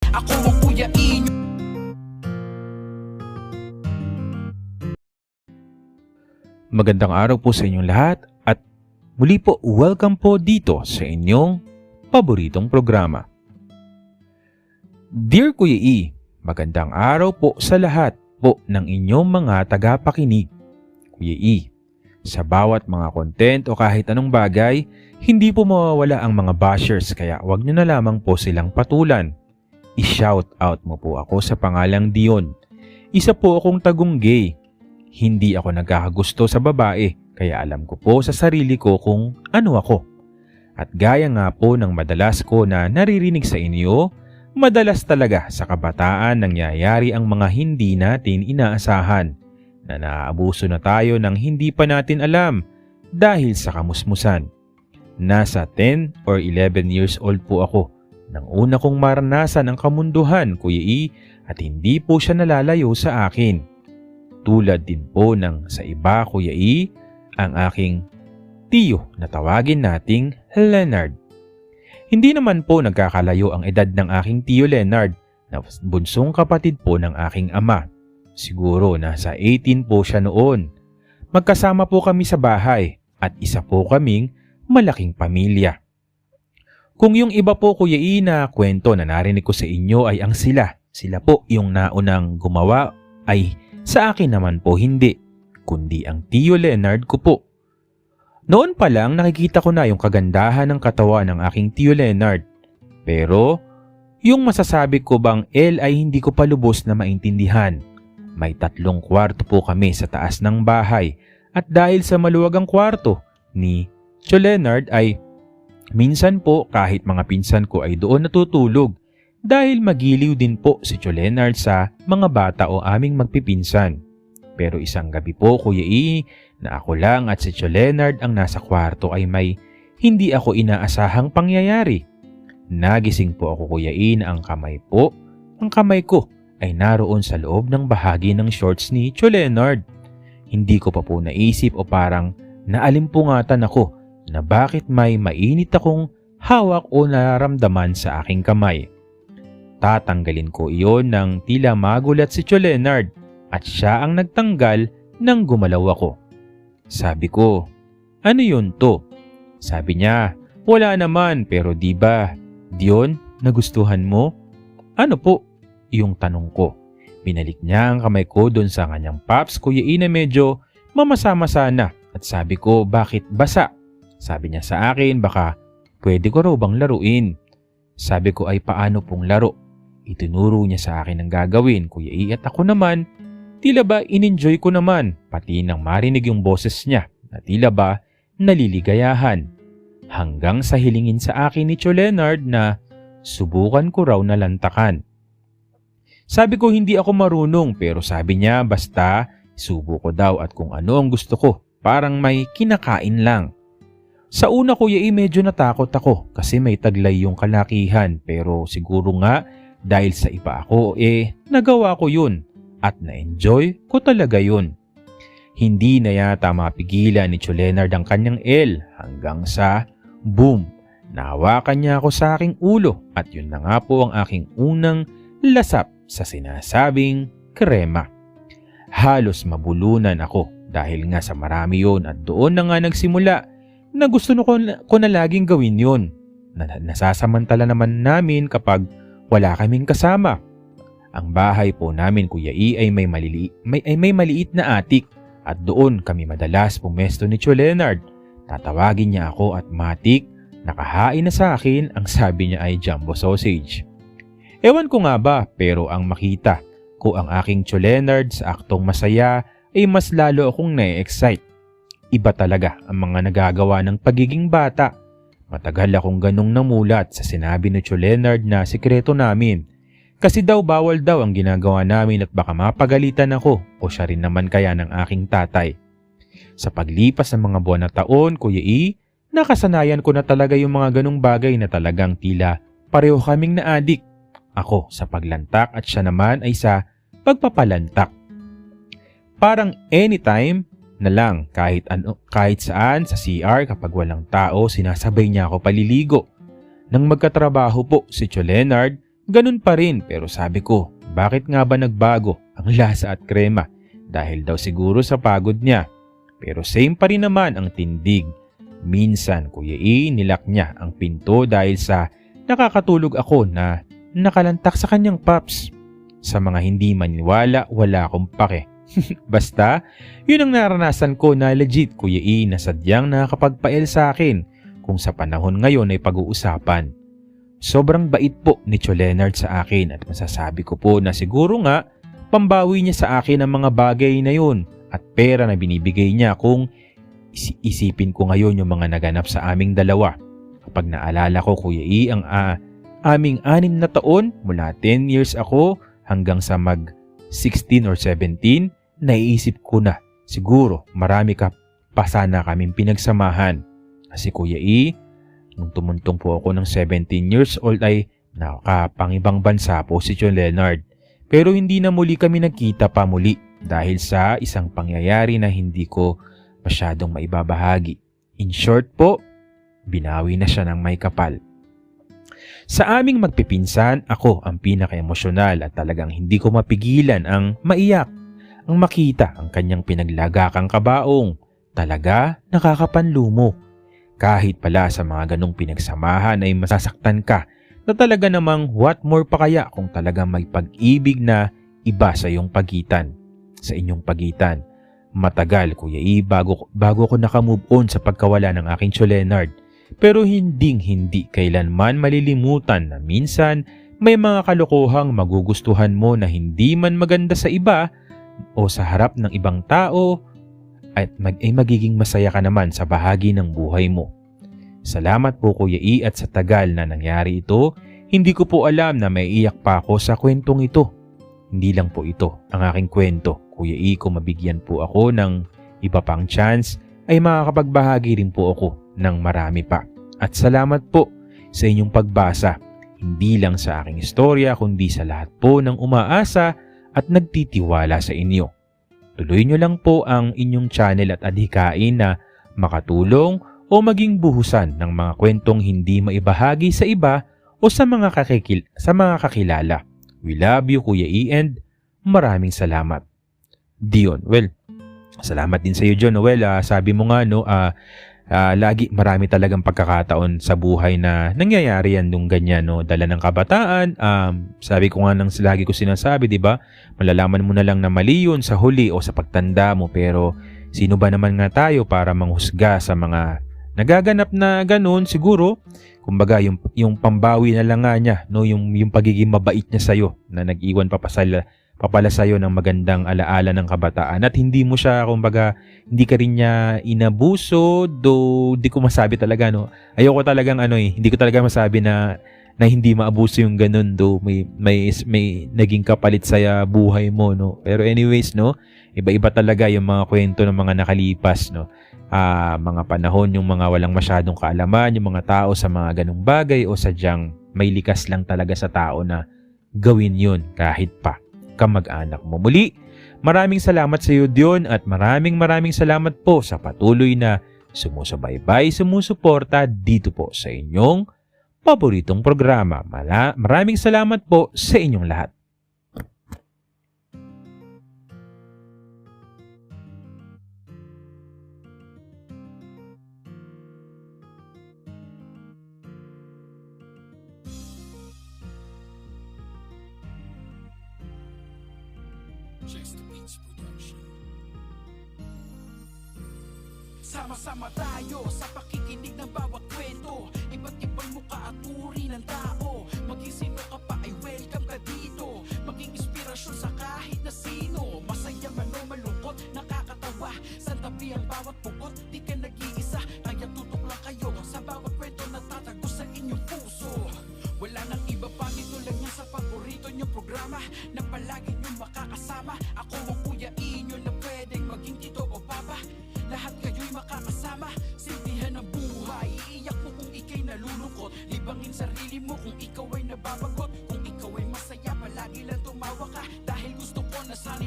Ako ang Kuya E. Magandang araw po sa inyong lahat at muli po welcome po dito sa inyong paboritong programa. Dear Kuya E, magandang araw po sa lahat po ng inyong mga tagapakinig. Kuya E, sa bawat mga content o kahit anong bagay, hindi po mawawala ang mga bashers kaya wag nyo na lamang po silang patulan. I-shout out mo po ako sa pangalang Dion. Isa po akong tagong gay. Hindi ako nagkakagusto sa babae kaya alam ko po sa sarili ko kung ano ako. At gaya nga po ng madalas ko na naririnig sa inyo, madalas talaga sa kabataan nangyayari ang mga hindi natin inaasahan na naaabuso na tayo ng hindi pa natin alam dahil sa kamusmusan. Nasa 10 or 11 years old po ako nang una kong maranasan ang kamunduhan, Kuya E, at hindi po siya nalalayo sa akin. Tulad din po ng sa iba, Kuya E, ang aking tiyo na tawagin nating Leonard. Hindi naman po nagkakalayo ang edad ng aking tiyo Leonard na bunsong kapatid po ng aking ama. Siguro nasa 18 po siya noon. Magkasama po kami sa bahay at isa po kaming malaking pamilya. Kung yung iba po, Kuya E, na kwento na narinig ko sa inyo ay ang sila po yung naunang gumawa, ay sa akin naman po hindi, kundi ang tiyo Leonard ko po. Noon pa lang nakikita ko na yung kagandahan ng katawan ng aking tiyo Leonard. Pero yung masasabi ko bang L ay hindi ko pa lubos na maintindihan. May 3 kwarto po kami sa taas ng bahay at dahil sa maluwag ang kwarto ni Tio Leonard ay minsan po kahit mga pinsan ko ay doon natutulog. Dahil magiliw din po si Tio Leonard sa mga bata o aming magpipinsan. Pero isang gabi po, Kuya E, na ako lang at si Tio Leonard ang nasa kwarto ay may hindi ako inaasahang pangyayari. Nagising po ako, Kuya E, na ang kamay ko ay naroon sa loob ng bahagi ng shorts ni Tio Leonard. Hindi ko pa po naisip o parang naalimpungatan ako na bakit may mainit akong hawak o nararamdaman sa aking kamay. Tatanggalin ko iyon nang tila magulat si Tio Leonard at siya ang nagtanggal nang gumalaw ako. Sabi ko, ano yun to? Sabi niya, wala naman pero di ba, Dion, nagustuhan mo? Ano po? Yung tanong ko. Binalik niya ang kamay ko doon sa kanyang paps, Kuya E, na medyo mamasa-masa na at sabi ko, bakit basa? Sabi niya sa akin, baka pwede ko raw bang laruin? Sabi ko ay paano pong laro? Itinuro niya sa akin ang gagawin, Kuya E, at ako naman, tila ba in-enjoy ko naman, pati nang marinig yung boses niya na tila ba naliligayahan. Hanggang sa hilingin sa akin ni Tio Leonard na subukan ko raw na lantakan. Sabi ko hindi ako marunong pero sabi niya basta subo ko daw at kung ano ang gusto ko, parang may kinakain lang. Sa una, Kuya E, medyo natakot ako kasi may taglay yung kalakihan pero siguro nga dahil sa iba ako nagawa ko yun at na-enjoy ko talaga yun. Hindi na yata mapigilan ni Tio Leonard ang kanyang L hanggang sa boom, nahawakan niya ako sa aking ulo at yun na nga po ang aking unang lasap sa sinasabing krema. Halos mabulunan ako dahil nga sa marami yun at doon na nga nagsimula na gusto ko na laging gawin yun. Nasasamantala naman namin kapag wala kaming kasama. Ang bahay po namin, Kuya E, ay may maliit na atik at doon kami madalas pumesto ni Tio Leonard. Tatawagin niya ako at matik, nakahain na sa akin, ang sabi niya ay jumbo sausage. Ewan ko nga ba pero ang makita ko ang aking Tio Leonard sa aktong masaya ay mas lalo akong na-excite. Iba talaga ang mga nagagawa ng pagiging bata. Matagal akong ganong namulat sa sinabi ni Tio Leonard na sikreto namin. Kasi daw bawal daw ang ginagawa namin at baka mapagalitan ako o siya rin naman kaya ng aking tatay. Sa paglipas ng mga buwan na taon, Kuya E, nakasanayan ko na talaga yung mga ganong bagay na talagang tila pareho kaming na-addict. Ako sa paglantak at siya naman ay sa pagpapalantak. Parang anytime na lang kahit saan sa CR kapag walang tao sinasabay niya ako paliligo. Nang magkatrabaho po si Tio Leonard, Ganun pa rin pero sabi ko, bakit nga ba nagbago ang lasa at krema? Dahil daw siguro sa pagod niya. Pero same pa rin naman ang tindig. Minsan Kuya E, nilak niya ang pinto dahil sa nakakatulog ako na nakalantak sa kanyang paps. Sa mga hindi maniwala, wala akong pake. Basta, yun ang naranasan ko na legit Kuya E na sadyang nakakapagpael sa akin kung sa panahon ngayon ay pag-uusapan. Sobrang bait po ni Tio Leonard sa akin at masasabi ko po na siguro nga pambawi niya sa akin ang mga bagay na yun at pera na binibigay niya kung isipin ko ngayon yung mga naganap sa aming dalawa. Kapag naalala ko Kuya E ang aming 6 na taon mula 10 years ako hanggang sa mag 16 or 17, naiisip ko na siguro marami ka pa sana kaming pinagsamahan. Kasi Kuya E, nung tumuntong po ako ng 17 years old ay nakapangibang bansa po si Tio Leonard. Pero hindi na muli kami nagkita pa muli dahil sa isang pangyayari na hindi ko masyadong maibabahagi. In short po, binawi na siya ng may kapal. Sa aming magpipinsan, ako ang pinaka-emosyonal at talagang hindi ko mapigilan ang maiyak. Ang makita ang kanyang pinaglagakang kabaong. Talaga nakakapanlumo. Kahit pala sa mga ganong pinagsamahan ay masasaktan ka na talaga namang what more pa kaya kung talagang may pag-ibig na iba sa iyong pagitan. Sa inyong pagitan. Matagal Kuya E bago ko nakamove on sa pagkawala ng aking Tio Leonard. Pero hindi kailanman malilimutan na minsan may mga kalokohang magugustuhan mo na hindi man maganda sa iba o sa harap ng ibang tao at magiging masaya ka naman sa bahagi ng buhay mo. Salamat po Kuya E at sa tagal na nangyari ito, hindi ko po alam na may iyak pa ako sa kwentong ito. Hindi lang po ito ang aking kwento. Kuya E, kung mabigyan po ako ng iba pang chance, ay makakapagbahagi rin po ako ng marami pa. At salamat po sa inyong pagbasa, hindi lang sa aking istorya kundi sa lahat po ng umaasa at nagtitiwala sa inyo. Tuloy nyo lang po ang inyong channel at adhikain na makatulong o maging buhusan ng mga kwentong hindi maibahagi sa iba o sa mga kakilala. We love you Kuya E and maraming salamat. Dion, well, salamat din sa iyo John. Well, sabi mo nga lagi marami talagang pagkakataon sa buhay na nangyayari yan nung ganyan, no? Dala ng kabataan, sabi ko nga nang lagi ko sinasabi, di ba? Malalaman mo na lang na mali yun sa huli o sa pagtanda mo, pero sino ba naman nga tayo para manghusga sa mga nagaganap na ganun? Siguro, kumbaga yung pambawi na lang nga niya, no? Yung pagiging mabait niya sa'yo na nag-iwan papala sa'yo ng magandang alaala ng kabataan at hindi mo siya, kumbaga, hindi ka rin niya inabuso, do di ko masabi talaga, no? Ayoko talagang hindi ko talaga masabi na hindi maabuso yung ganun, do may naging kapalit sa buhay mo, no? Pero anyways, no? Iba-iba talaga yung mga kwento ng mga nakalipas, no? Mga panahon, yung mga walang masyadong kaalaman, yung mga tao sa mga ganung bagay o sadyang may likas lang talaga sa tao na gawin yun kahit pa kamag-anak mo. Muli, maraming salamat sa iyo Dion at maraming salamat po sa patuloy na sumusubaybay, sumusuporta dito po sa inyong paboritong programa. Maraming salamat po sa inyong lahat. Sama-sama tayo sa pakikinig ng bawat kwento. Iba't ibang mukha at uri ng tao. Maging sino ka pa ay welcome ka dito. Maging inspirasyon sa kahit na sino. Masaya man o malungkot, nakakatawa. Sa tabi ang bawat bukod, di ka nag-iisa. Kaya tutok lang kayo sa bawat kwento na tatago sa inyong puso. Wala nang iba pa, nito lang yan sa paborito niyong programa na palagi niyong makakasama. Ako ang Kuya E nyo na pwedeng maging tito o papa. Lahat kayo'y makakasama, sintihan ng buhay. Iiyak mo kung ika'y nalulungkot, libangin sarili mo kung ikaw ay nababagot. Kung ikaw ay masaya, palagi lang tumawa ka. Dahil gusto ko na sana